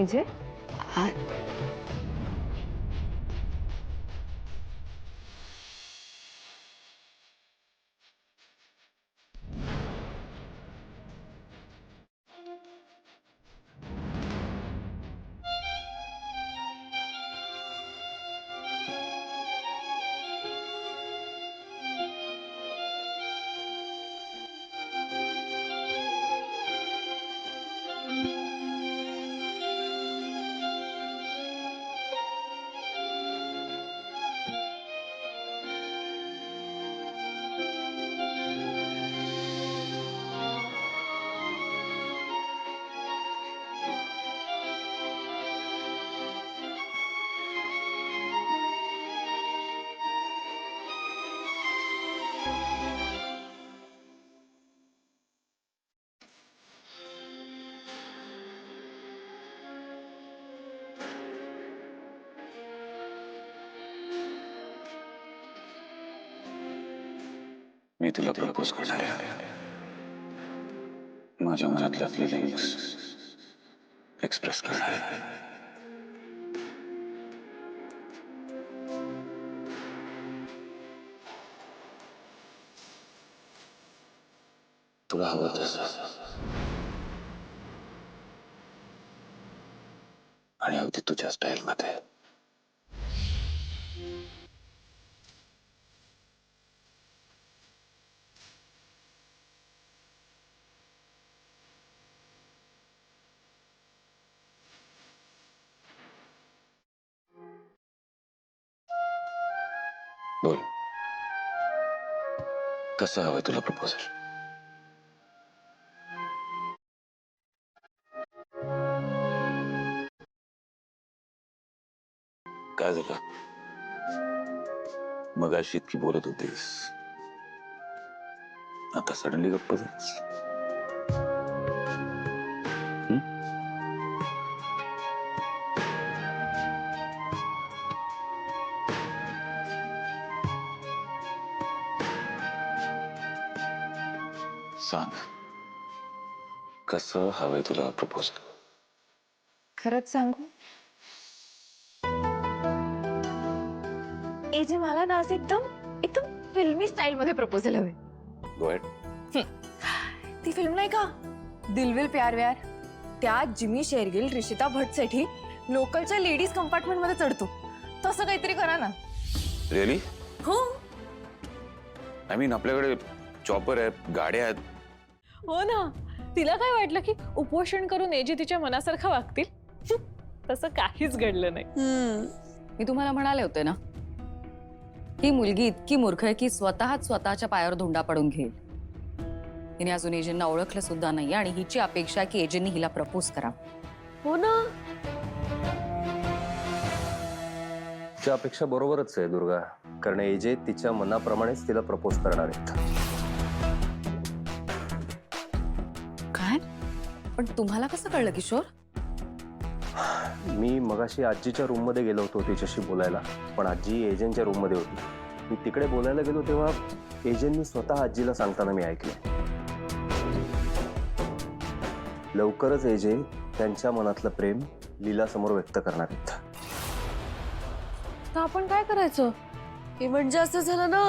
म्हणजे? मी तुला प्रपोज करणार आहे. माझ्या मनातल्या फिलिंग्स एक्सप्रेस करणार आहे. तुला हवं तसं आणि अगदी तुझ्या स्टाईल मध्ये. बोल, कसं हवंय तुला प्रपोजल? काय झालं? मगाशी इतकी बोलत होतीस, आता सडनली गप्प झालीस. सांग, कसं हवंय तुला प्रपोजल? खरंच सांगू? जे मला ना असं एकदम एकदम फिल्मी स्टाईल मध्ये प्रपोजल हवे. Go ahead. ती फिल्म नाही का, दिल विल प्यार व्यार, त्यात जिमी शेरगिल ऋषिता भट साठी लोकलच्या लेडीज कंपार्टमेंट मध्ये चढतो, तसं काहीतरी करा ना. रिअली? हो आय मीन आपल्याकडे चॉपर आहेत, गाड्या आहेत. हो ना. तिला काय वाटलं की उपोषण करून एजे तिच्या मनासारखं वागतील? तसं काहीच घडलं नाही. मी तुम्हाला म्हणाले होते ना, ही मुलगी इतकी मूर्ख आहे की स्वतःच स्वतःच्या पायावर धोंडा पडून घेईल. हिने अजून एजंटना ओळखलं सुद्धा नाही आणि हिची अपेक्षा आहे की एजंटनी हिला प्रपोज करा. हो ना. तिच्या अपेक्षा बरोबरच आहे दुर्गा, कारण एजे तिच्या मनाप्रमाणेच तिला प्रपोज करणार आहेत. काय? पण तुम्हाला कसं कळलं किशोर? मी मगाशी आजीच्या रूम मध्ये गेलो होतो तिच्याशी बोलायला, पण आजी एजंटच्या रूम मध्ये होती. मी तिकडे बोलायला गेलो तेव्हा एजंटनी स्वतः आजीला सांगताना मी ऐकलं. लवकरच एजे त्यांच्या मनातलं प्रेम लीला समोर व्यक्त करणार आहेत. तर आपण काय करायचं? हे म्हणजे असं झालं ना,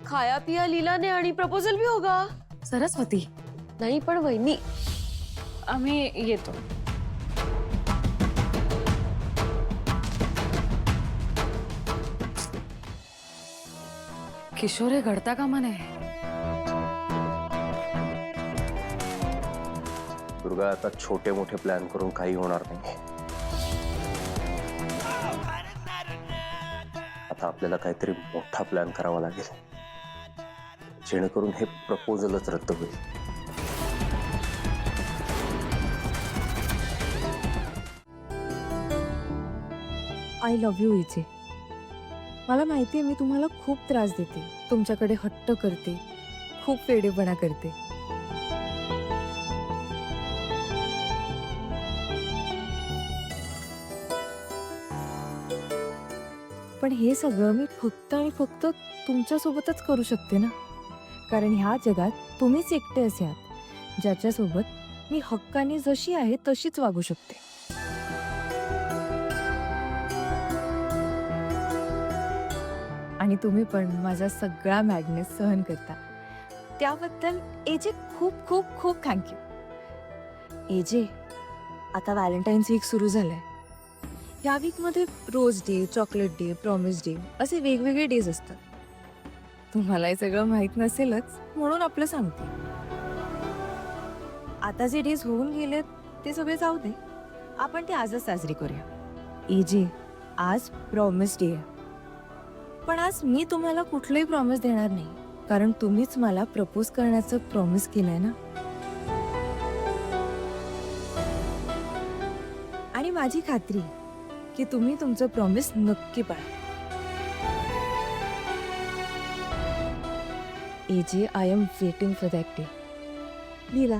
खाया पिया लीलाने आणि प्रपोजल भी होगा. सरस्वती, नाही पण वहिनी, आम्ही येतो. किशोर हे घडता कामा नये. दुर्गा, आता छोटे मोठे प्लॅन करून काही होणार नाही. आता आपल्याला काहीतरी मोठा प्लॅन करावा लागेल, जेणेकरून हे प्रपोजलच रद्द होईल. आय लव्ह यू इचे. मला माहिती आहे मी तुम्हाला खूप त्रास देते, तुमच्याकडे हट्ट करते, खूप वेडेपणा करते. पण हे सगळं मी फक्त आणि फक्त तुमच्यासोबतच करू शकते ना, कारण ह्या जगात तुम्हीच एकटे असे आहात ज्याच्यासोबत मी हक्काने जशी आहे तशीच वागू शकते. आणि तुम्ही पण माझा सगळा मॅडनेस सहन करता त्याबद्दल एजे खूप खूप खूप थँक्यू. एजे, आता व्हॅलेंटाईन्स वीक सुरू झालंय. या वीकमध्ये rose day, chocolate day, promise day असे वेगवेगळे डेज असतात. तुम्हाला हे सगळं माहीत नसेलच म्हणून आपलं सांगते. आता जे डेज होऊन गेलेत ते सगळे जाऊ दे, आपण ते आजच साजरी करूया. एजे, आज प्रॉमिस डे आहे. पण आज मी तुम्हाला कुठलंही प्रॉमिस देणार नाही, कारण तुम्हीच मला प्रपोज करण्याचं प्रॉमिस केलंय ना. आणि माझी खात्री की तुम्ही तुमचं प्रॉमिस नक्की पाळा. AJ, I am waiting for that day. Leela,